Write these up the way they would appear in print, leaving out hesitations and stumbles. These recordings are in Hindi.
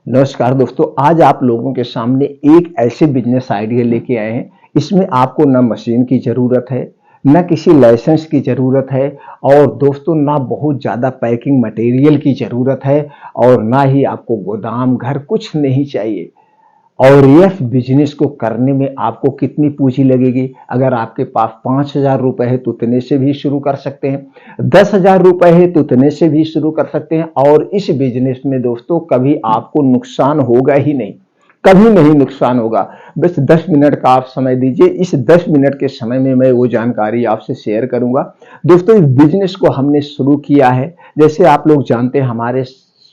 नमस्कार दोस्तों, आज आप लोगों के सामने एक ऐसे बिजनेस आइडिया लेके आए हैं। इसमें आपको ना मशीन की ज़रूरत है, ना किसी लाइसेंस की ज़रूरत है और दोस्तों ना बहुत ज़्यादा पैकिंग मटेरियल की ज़रूरत है और ना ही आपको गोदाम घर कुछ नहीं चाहिए। और यह बिजनेस को करने में आपको कितनी पूंजी लगेगी? अगर आपके पास 5,000 रुपए है तो उतने से भी शुरू कर सकते हैं, 10,000 रुपए है तो उतने से भी शुरू कर सकते हैं। और इस बिजनेस में दोस्तों कभी आपको नुकसान होगा ही नहीं, कभी नहीं नुकसान होगा। बस 10 मिनट का आप समय दीजिए, इस 10 मिनट के समय में मैं वो जानकारी आपसे शेयर करूंगा। दोस्तों, इस बिजनेस को हमने शुरू किया है, जैसे आप लोग जानते हैं हमारे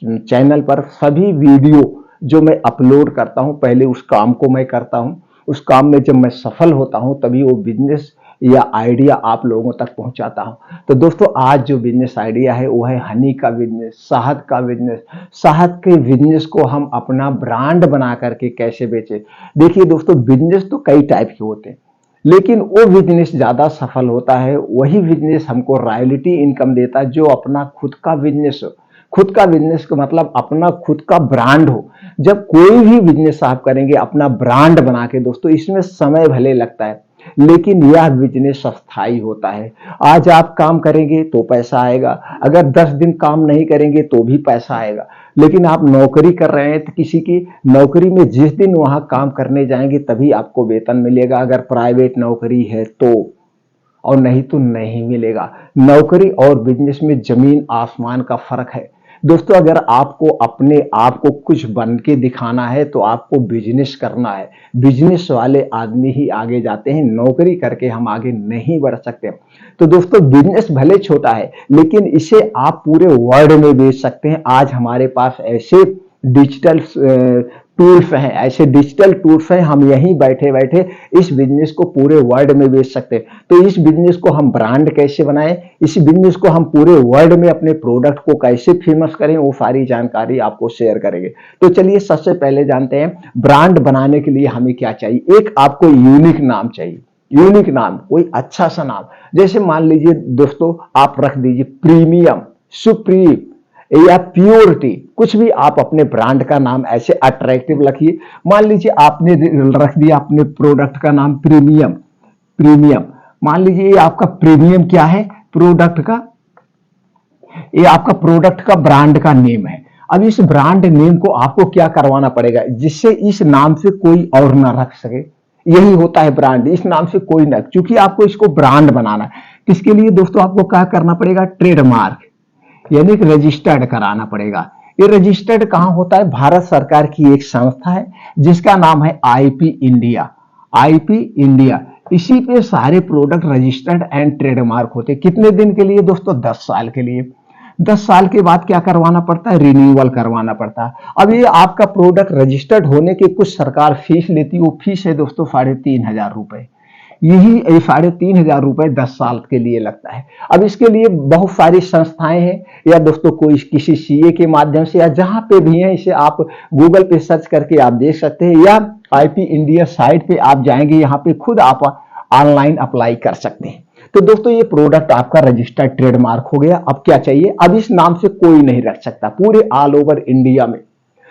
चैनल पर सभी वीडियो जो मैं अपलोड करता हूं, पहले उस काम को मैं करता हूं, उस काम में जब मैं सफल होता हूं तभी वो बिजनेस या आइडिया आप लोगों तक पहुंचाता हूं। तो दोस्तों, आज जो बिजनेस आइडिया है वो है हनी का बिजनेस, शहद का बिजनेस। शहद के बिजनेस को हम अपना ब्रांड बना करके कैसे बेचे। देखिए दोस्तों, बिजनेस तो कई टाइप के होते हैं, लेकिन वो बिजनेस ज्यादा सफल होता है, वही बिजनेस हमको रॉयल्टी इनकम देता है जो अपना खुद का बिजनेस हो। खुद का बिजनेस का मतलब अपना खुद का ब्रांड हो। जब कोई भी बिजनेस आप करेंगे अपना ब्रांड बना के दोस्तों, इसमें समय भले लगता है लेकिन यह बिजनेस अस्थाई होता है। आज आप काम करेंगे तो पैसा आएगा, अगर 10 दिन काम नहीं करेंगे तो भी पैसा आएगा। लेकिन आप नौकरी कर रहे हैं तो किसी की नौकरी में जिस दिन वहां काम करने जाएंगे तभी आपको वेतन मिलेगा, अगर प्राइवेट नौकरी है तो, और नहीं तो नहीं मिलेगा। नौकरी और बिजनेस में जमीन आसमान का फर्क है। दोस्तों, अगर आपको अपने आप को कुछ बन के दिखाना है तो आपको बिजनेस करना है। बिजनेस वाले आदमी ही आगे जाते हैं, नौकरी करके हम आगे नहीं बढ़ सकते। तो दोस्तों, बिजनेस भले छोटा है लेकिन इसे आप पूरे वर्ल्ड में बेच सकते हैं। आज हमारे पास ऐसे डिजिटल टूल्स हैं, ऐसे डिजिटल टूल्स हैं, हम यहीं बैठे बैठे इस बिजनेस को पूरे वर्ल्ड में बेच सकते हैं। तो इस बिजनेस को हम ब्रांड कैसे बनाएं, इस बिजनेस को हम पूरे वर्ल्ड में अपने प्रोडक्ट को कैसे फेमस करें, वो सारी जानकारी आपको शेयर करेंगे। तो चलिए सबसे पहले जानते हैं ब्रांड बनाने के लिए हमें क्या चाहिए। एक आपको यूनिक नाम चाहिए, यूनिक नाम, कोई अच्छा सा नाम। जैसे मान लीजिए दोस्तों, आप रख दीजिए प्रीमियम, सुप्रीम या प्योरिटी, कुछ भी आप अपने ब्रांड का नाम ऐसे अट्रैक्टिव रखिए। मान लीजिए आपने रख दिया अपने प्रोडक्ट का नाम प्रीमियम। प्रीमियम मान लीजिए ये आपका प्रीमियम क्या है, प्रोडक्ट का, ये आपका प्रोडक्ट का ब्रांड का नेम है। अब इस ब्रांड नेम को आपको क्या करवाना पड़ेगा जिससे इस नाम से कोई और ना रख सके। यही होता है ब्रांड, इस नाम से कोई ना, क्योंकि आपको इसको ब्रांड बनाना है। इसके लिए दोस्तों आपको क्या करना पड़ेगा, ट्रेडमार्क यानी कि रजिस्टर्ड कराना पड़ेगा। ये रजिस्टर्ड कहां होता है, भारत सरकार की एक संस्था है जिसका नाम है आईपी इंडिया। आईपी इंडिया, इसी पे सारे प्रोडक्ट रजिस्टर्ड एंड ट्रेडमार्क होते हैं। कितने दिन के लिए दोस्तों, 10 साल के लिए। 10 साल के बाद क्या करवाना पड़ता है, रिन्यूअल करवाना पड़ता है। अब ये आपका प्रोडक्ट रजिस्टर्ड होने की कुछ सरकार फीस लेती है, वो फीस है दोस्तों 3,500 रुपए। यही 3,500 रुपए 10 साल के लिए लगता है। अब इसके लिए बहुत सारी संस्थाएं हैं, या दोस्तों कोई किसी सीए के माध्यम से या जहां पे भी है, इसे आप गूगल पे सर्च करके आप देख सकते हैं, या आईपी इंडिया साइट पे आप जाएंगे, यहाँ पे खुद आप ऑनलाइन अप्लाई कर सकते हैं। तो दोस्तों, ये प्रोडक्ट आपका रजिस्टर्ड ट्रेडमार्क हो गया। अब क्या चाहिए, अब इस नाम से कोई नहीं रख सकता पूरे ऑल ओवर इंडिया में।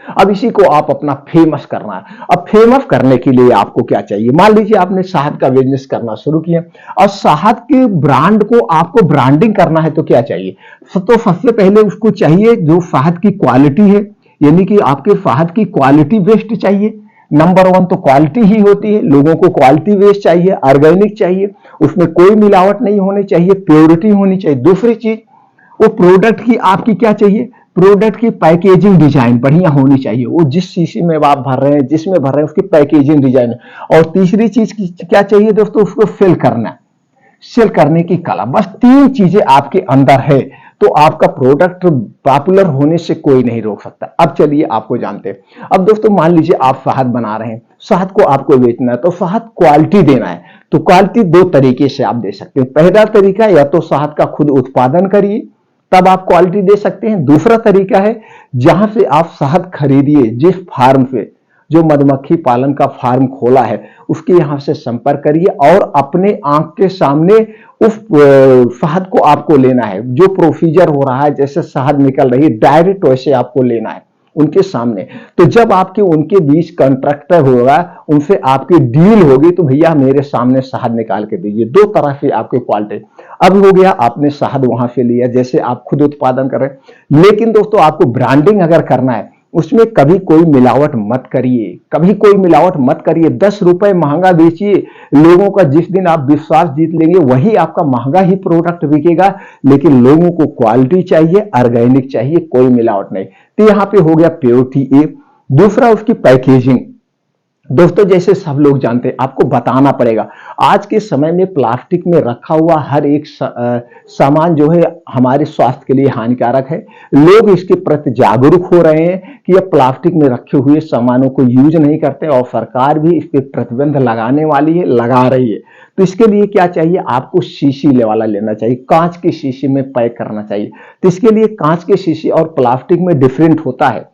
अब इसी को आप अपना फेमस करना है। अब फेमस करने के लिए आपको क्या चाहिए, मान लीजिए आपने शहद का बिजनेस करना शुरू किया और शहद के ब्रांड को आपको ब्रांडिंग करना है, तो क्या चाहिए। तो सबसे पहले उसको चाहिए जो शहद की क्वालिटी है, यानी कि आपके शहद की क्वालिटी बेस्ड चाहिए। नंबर 1 तो क्वालिटी ही होती है, लोगों को क्वालिटी बेस्ड चाहिए, ऑर्गेनिक चाहिए, उसमें कोई मिलावट नहीं होनी चाहिए, प्योरिटी होनी चाहिए। दूसरी चीज, वो प्रोडक्ट की आपकी क्या चाहिए, प्रोडक्ट की पैकेजिंग डिजाइन बढ़िया होनी चाहिए। वो जिस शीशी में आप भर रहे हैं, जिसमें भर रहे हैं, उसकी पैकेजिंग डिजाइन। और तीसरी चीज क्या चाहिए दोस्तों, उसको फिल करना, सेल करने की कला। बस 3 चीजें आपके अंदर है तो आपका प्रोडक्ट पॉपुलर होने से कोई नहीं रोक सकता। अब चलिए आपको जानते हैं। अब दोस्तों मान लीजिए आप शहद बना रहे हैं, शहद को आपको बेचना है, तो शहद क्वालिटी देना है। तो क्वालिटी 2 तरीके से आप दे सकते हैं। पहला तरीका, या तो शहद का खुद उत्पादन करिए तब आप क्वालिटी दे सकते हैं। दूसरा तरीका है, जहां से आप शहद खरीदिए, जिस फार्म से, जो मधुमक्खी पालन का फार्म खोला है, उसके यहां से संपर्क करिए और अपने आंख के सामने उस शहद को आपको लेना है। जो प्रोसीजर हो रहा है, जैसे शहद निकल रही है डायरेक्ट, वैसे आपको लेना है। उनके सामने। तो जब आपके उनके बीच कॉन्ट्रैक्टर होगा, उनसे आपकी डील होगी, तो भैया मेरे सामने शहद निकाल के दीजिए। दो तरह से आपके क्वालिटी। अब हो गया आपने शहद वहां से लिया, जैसे आप खुद उत्पादन करें, लेकिन दोस्तों आपको ब्रांडिंग अगर करना है, उसमें कभी कोई मिलावट मत करिए, कभी कोई मिलावट मत करिए। 10 रुपए महंगा बेचिए, लोगों का जिस दिन आप विश्वास जीत लेंगे वही आपका महंगा ही प्रोडक्ट बिकेगा, लेकिन लोगों को क्वालिटी चाहिए, ऑर्गेनिक चाहिए, कोई मिलावट नहीं। तो यहाँ पे हो गया प्योरिटी एक। दूसरा उसकी पैकेजिंग। दोस्तों जैसे सब लोग जानते हैं, आपको बताना पड़ेगा, आज के समय में प्लास्टिक में रखा हुआ हर एक सामान जो है हमारे स्वास्थ्य के लिए हानिकारक है। लोग इसके प्रति जागरूक हो रहे हैं कि अब प्लास्टिक में रखे हुए सामानों को यूज नहीं करते, और सरकार भी इस पर प्रतिबंध लगाने वाली है, लगा रही है। तो इसके लिए क्या चाहिए, आपको शीशी वाला लेना चाहिए, कांच की शीशी में पैक करना चाहिए। तो इसके लिए कांच की शीशी और प्लास्टिक में डिफरेंट होता है।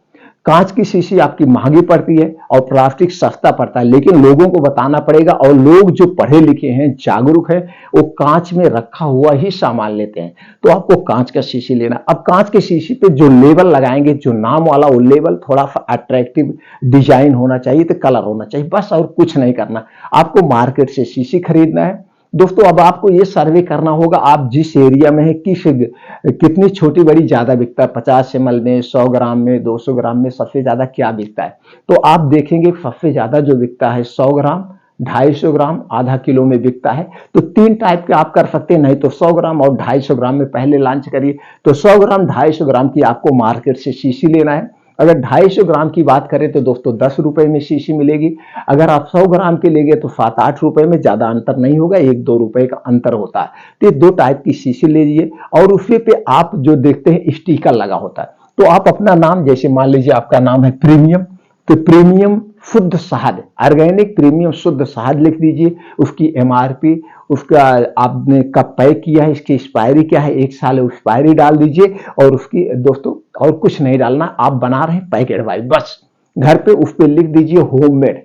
कांच की शीशी आपकी महंगी पड़ती है और प्लास्टिक सस्ता पड़ता है, लेकिन लोगों को बताना पड़ेगा, और लोग जो पढ़े लिखे हैं, जागरूक हैं, वो कांच में रखा हुआ ही सामान लेते हैं। तो आपको कांच का शीशी लेना। अब कांच की शीशी पे जो लेबल लगाएंगे, जो नाम वाला, वो लेबल थोड़ा सा अट्रैक्टिव डिजाइन होना चाहिए, तो कलर होना चाहिए, बस और कुछ नहीं करना। आपको मार्केट से शीशी खरीदना है। दोस्तों अब आपको ये सर्वे करना होगा, आप जिस एरिया में है, कितनी छोटी बड़ी ज्यादा बिकता है, 50 ml में, 100 ग्राम में, 200 ग्राम में सबसे ज्यादा क्या बिकता है। तो आप देखेंगे सबसे ज्यादा जो बिकता है 100 ग्राम, 250 ग्राम, आधा किलो में बिकता है। तो तीन टाइप के आप कर सकते हैं, नहीं तो 100 ग्राम और 250 ग्राम में पहले लॉन्च करिए। तो 100 ग्राम, 250 ग्राम की आपको मार्केट से शीशी लेना है। अगर 250 ग्राम की बात करें तो दोस्तों 10 रुपए में शीशी मिलेगी। अगर आप 100 ग्राम के लेंगे तो 7-8 रुपए में, ज्यादा अंतर नहीं होगा, 1-2 रुपए का अंतर होता है। तो ये दो टाइप की शीशी लीजिए, और उसी पे आप जो देखते हैं स्टिकर लगा होता है। तो आप अपना नाम, जैसे मान लीजिए आपका नाम है प्रीमियम, तो प्रीमियम शुद्ध शहद, ऑर्गेनिक प्रीमियम शुद्ध शहद लिख दीजिए, उसकी एमआरपी, उसका आपने कब पैक किया है, इसकी एक्सपायरी क्या है, 1 साल एक्सपायरी डाल दीजिए। और उसकी दोस्तों और कुछ नहीं डालना, आप बना रहे हैं पैकेट वाइज, बस घर पे उस पर लिख दीजिए होममेड।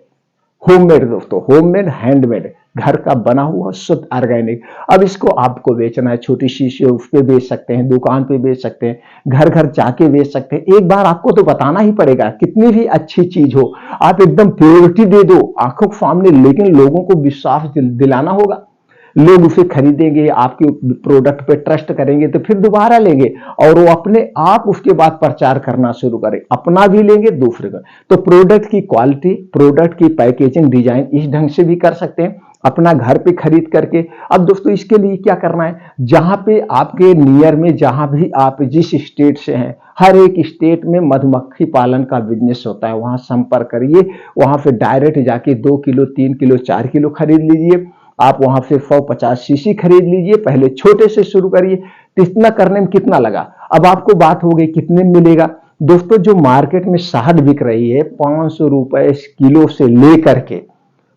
होममेड दोस्तों, होममेड, हैंडमेड, घर का बना हुआ शुद्ध ऑर्गेनिक। अब इसको आपको बेचना है, छोटी शीशी उस पे बेच सकते हैं, दुकान पे बेच सकते हैं, घर घर जाके बेच सकते हैं। एक बार आपको तो बताना ही पड़ेगा, कितनी भी अच्छी चीज हो, आप एकदम प्योरिटी दे दो आंखों के सामने, लेकिन लोगों को विश्वास दिलाना होगा। लोग उसे खरीदेंगे, आपके प्रोडक्ट पे ट्रस्ट करेंगे, तो फिर दोबारा लेंगे, और वो अपने आप उसके बाद प्रचार करना शुरू करें, अपना भी लेंगे, दूसरे का। तो प्रोडक्ट की क्वालिटी, प्रोडक्ट की पैकेजिंग, डिजाइन इस ढंग से भी कर सकते हैं, अपना घर पे खरीद करके। अब दोस्तों इसके लिए क्या करना है, जहां पे आपके नियर में, जहां भी आप जिस स्टेट से हैं, हर एक स्टेट में मधुमक्खी पालन का बिजनेस होता है, वहां संपर्क करिए, वहां से डायरेक्ट जाके 2 किलो, 3 किलो, 4 किलो खरीद लीजिए। आप वहां से 150 शीशी खरीद लीजिए, पहले छोटे से शुरू करिए। तो इतना करने में कितना लगा, अब आपको बात हो गई कितने में मिलेगा। दोस्तों जो मार्केट में शहद बिक रही है 500 रुपए किलो से लेकर के,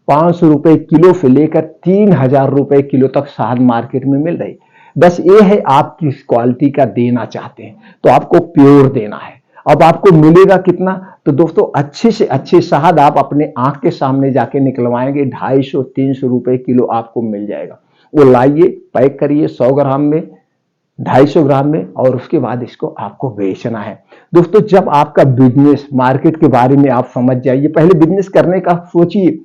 500 रुपए किलो से लेकर 3000 रुपए किलो तक शहद मार्केट में मिल रही। बस ये है आप किस क्वालिटी का देना चाहते हैं, तो आपको प्योर देना है। अब आपको मिलेगा कितना, तो दोस्तों अच्छे से अच्छे शहद आप अपने आंख के सामने जाके निकलवाएंगे, 250-300 रुपए किलो आपको मिल जाएगा। वो लाइए, पैक करिए 100 ग्राम में, 250 ग्राम में, और उसके बाद इसको आपको बेचना है। दोस्तों जब आपका बिजनेस, मार्केट के बारे में आप समझ जाइए, पहले बिजनेस करने का सोचिए,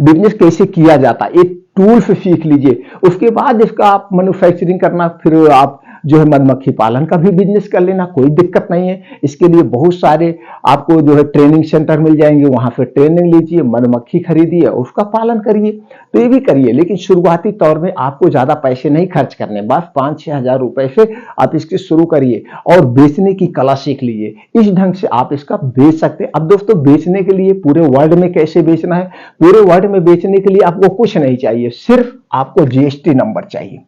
बिजनेस कैसे किया जाता है, एक टूल से सीख लीजिए, उसके बाद इसका आप मैन्युफैक्चरिंग करना, फिर आप जो है मधुमक्खी पालन का भी बिजनेस कर लेना, कोई दिक्कत नहीं है। इसके लिए बहुत सारे आपको जो है ट्रेनिंग सेंटर मिल जाएंगे, वहां से ट्रेनिंग लीजिए, मधुमक्खी खरीदिए, उसका पालन करिए। तो ये भी करिए, लेकिन शुरुआती तौर में आपको ज्यादा पैसे नहीं खर्च करने, बस 5-6 हजार रुपए से आप इसके शुरू करिए, और बेचने की कला सीख लीजिए, इस ढंग से आप इसका बेच सकते हैं। अब दोस्तों बेचने के लिए पूरे वर्ल्ड में कैसे बेचना है, पूरे वर्ल्ड में बेचने के लिए आपको कुछ नहीं चाहिए, सिर्फ आपको जीएसटी नंबर चाहिए।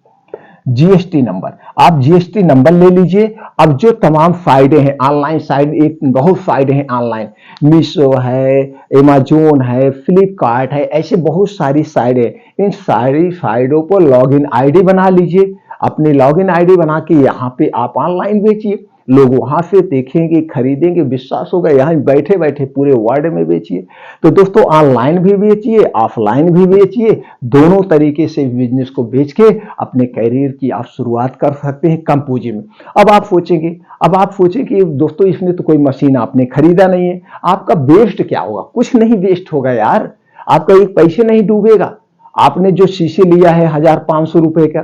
जीएसटी नंबर, आप जीएसटी नंबर ले लीजिए। अब जो तमाम फायदे हैं ऑनलाइन साइट, एक बहुत फायदे हैं ऑनलाइन, मीशो है, अमेजोन है, फ्लिपकार्ट है, ऐसे बहुत सारी साइट है। इन सारी साइटों पर लॉगिन आईडी बना लीजिए, अपनी लॉगिन आईडी बना के यहाँ पे आप ऑनलाइन बेचिए। लोग वहां से देखेंगे, खरीदेंगे, विश्वास होगा, यहाँ बैठे बैठे पूरे वर्ल्ड में बेचिए। तो दोस्तों ऑनलाइन भी बेचिए, ऑफलाइन भी बेचिए, दोनों तरीके से बिजनेस को बेच के अपने कैरियर की आप शुरुआत कर सकते हैं कम पूंजी में। अब आप सोचें कि दोस्तों इसमें तो कोई मशीन आपने खरीदा नहीं है, आपका वेस्ट क्या होगा? कुछ नहीं वेस्ट होगा यार, आपका एक पैसे नहीं डूबेगा। आपने जो शीशे लिया है 1500 रुपए का,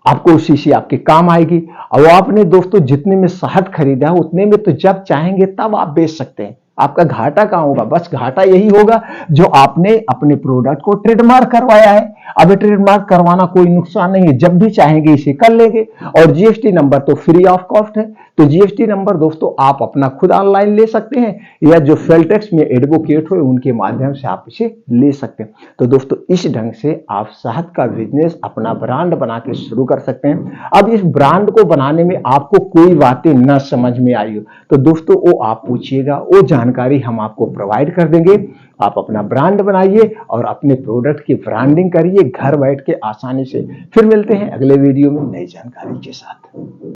आपको वो शीशी आपके काम आएगी। और आपने दोस्तों जितने में शहद खरीदा है उतने में तो जब चाहेंगे तब आप बेच सकते हैं। आपका घाटा कहां होगा? बस घाटा यही होगा जो आपने अपने प्रोडक्ट को ट्रेडमार्क करवाया है। अब ट्रेडमार्क करवाना कोई नुकसान नहीं है, जब भी चाहेंगे इसे कर लेंगे। और जीएसटी नंबर तो फ्री ऑफ कॉस्ट है। तो जीएसटी नंबर दोस्तों आप अपना खुद ऑनलाइन ले सकते हैं, या जो सेलटेक्स में एडवोकेट हो उनके माध्यम से आप इसे ले सकते हैं। तो दोस्तों इस ढंग से आप शहद का बिजनेस अपना ब्रांड बना के शुरू कर सकते हैं। अब इस ब्रांड को बनाने में आपको कोई बातें न समझ में आई हो तो दोस्तों वो आप पूछिएगा, वो जानकारी हम आपको प्रोवाइड कर देंगे। आप अपना ब्रांड बनाइए और अपने प्रोडक्ट की ब्रांडिंग करिए घर बैठ के आसानी से। फिर मिलते हैं अगले वीडियो में नई जानकारी के साथ।